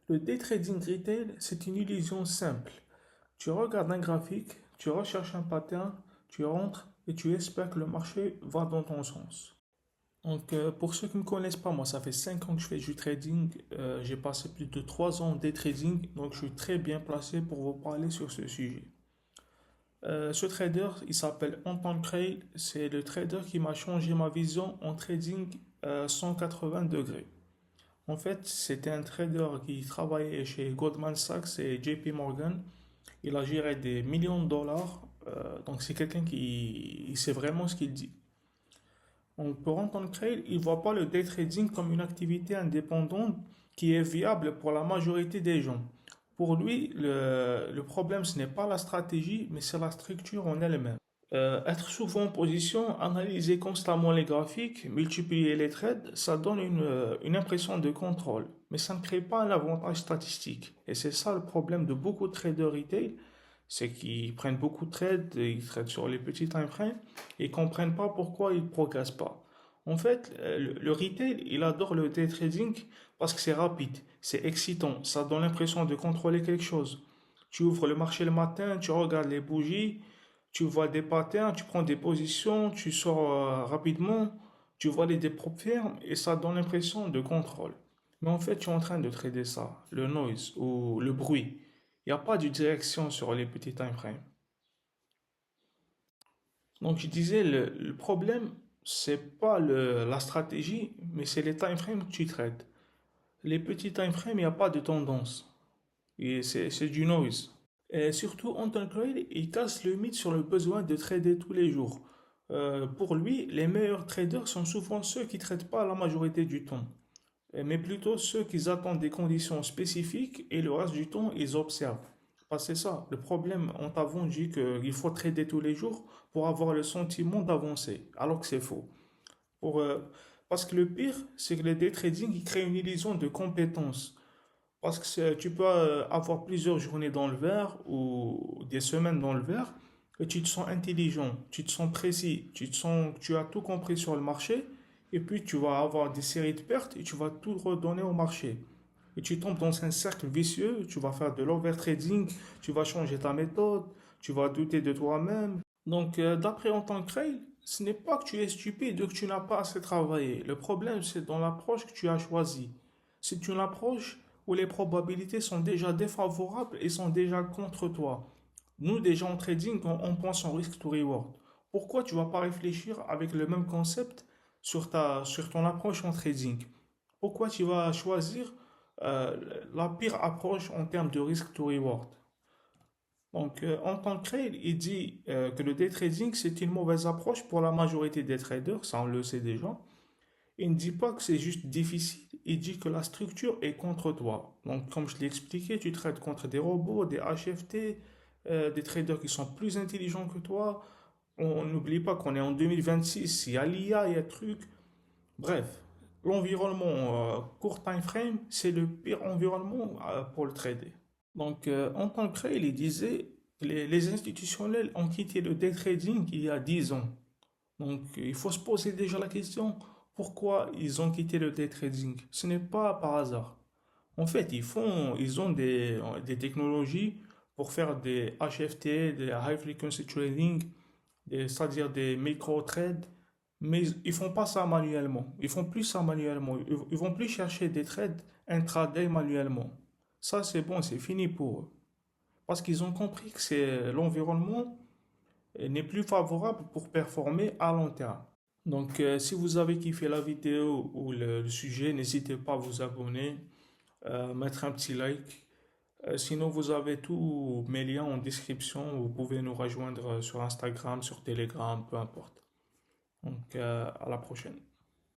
Le day trading retail, c'est une illusion simple. Tu regardes un graphique, tu recherches un pattern, tu rentres et tu espères que le marché va dans ton sens. Pour ceux qui ne me connaissent pas, moi, ça fait 5 ans que je fais du trading. J'ai passé plus de 3 ans en day trading, donc je suis très bien placé pour vous parler sur ce sujet. Ce trader, il s'appelle Anton Kreil. C'est le trader qui m'a changé ma vision en trading 180 degrés. En fait, c'était un trader qui travaillait chez Goldman Sachs et JP Morgan. Il a géré des millions de dollars. Donc c'est quelqu'un qui il sait vraiment ce qu'il dit. Pour Anton Kreil, il ne voit pas le day trading comme une activité indépendante qui est viable pour la majorité des gens. Pour lui, le problème, ce n'est pas la stratégie, mais c'est la structure en elle-même. Être souvent en position, analyser constamment les graphiques, multiplier les trades, ça donne une impression de contrôle, mais ça ne crée pas un avantage statistique. Et c'est ça le problème de beaucoup de traders retail, c'est qu'ils prennent beaucoup de trades, ils tradent sur les petits time frames et ils comprennent pas pourquoi ils ne progressent pas. En fait, le retail, il adore le day trading parce que c'est rapide, c'est excitant, ça donne l'impression de contrôler quelque chose. Tu ouvres le marché le matin, tu regardes les bougies, tu vois des patterns, tu prends des positions, tu sors rapidement, tu vois les propres fermes et ça donne l'impression de contrôle. Mais en fait, tu es en train de trader ça, le noise ou le bruit. Il n'y a pas de direction sur les petits time frames. Donc je disais, le problème, c'est pas la stratégie, mais c'est les time frames que tu traites. Les petits time frames, il n'y a pas de tendance. Et c'est du noise. Et surtout, Anton Coyle, il casse le mythe sur le besoin de trader tous les jours. Pour lui, les meilleurs traders sont souvent ceux qui ne tradent pas la majorité du temps, mais plutôt ceux qui attendent des conditions spécifiques et le reste du temps, ils observent. Parce que c'est ça, le problème, on t'a dit qu'il faut trader tous les jours pour avoir le sentiment d'avancer, alors que c'est faux. Pour, euh, Parce que le pire, c'est que le day trading, il crée une illusion de compétence. Parce que tu peux avoir plusieurs journées dans le vert ou des semaines dans le vert et tu te sens intelligent, tu te sens précis, tu te sens que tu as tout compris sur le marché et puis tu vas avoir des séries de pertes et tu vas tout redonner au marché. Et tu tombes dans un cercle vicieux, tu vas faire de l'overtrading, tu vas changer ta méthode, tu vas douter de toi-même. D'après Anton Kreil, ce n'est pas que tu es stupide ou que tu n'as pas assez travaillé. Le problème, c'est dans l'approche que tu as choisie. C'est une approche où les probabilités sont déjà défavorables et sont déjà contre toi. Nous, déjà en trading, on pense en risk to reward. Pourquoi tu ne vas pas réfléchir avec le même concept sur ton approche en trading? Pourquoi tu vas choisir euh, la pire approche en termes de risk to reward? En tant que trader, il dit que le day trading, c'est une mauvaise approche pour la majorité des traders, ça on le sait déjà. Il ne dit pas que c'est juste difficile, il dit que la structure est contre toi. Donc, comme je l'ai expliqué, tu trades contre des robots, des HFT, des traders qui sont plus intelligents que toi. On n'oublie pas qu'on est en 2026, il y a l'IA, il y a truc. Bref, l'environnement court time frame, c'est le pire environnement pour le trader. En tant que tel, il disait, les institutionnels ont quitté le day trading il y a 10 ans. Il faut se poser déjà la question, pourquoi ils ont quitté le day trading? Ce n'est pas par hasard. En fait, ils ont des technologies pour faire des HFT, des High Frequency Trading, c'est-à-dire des micro-trades, mais ils font pas ça manuellement. Ils font plus ça manuellement. Ils vont plus chercher des trades intraday manuellement. Ça, c'est bon, c'est fini pour eux. Parce qu'ils ont compris que l'environnement n'est plus favorable pour performer à long terme. Si vous avez kiffé la vidéo ou le sujet, n'hésitez pas à vous abonner, mettre un petit like. Sinon, vous avez tous mes liens en description. Vous pouvez nous rejoindre sur Instagram, sur Telegram, peu importe. À la prochaine.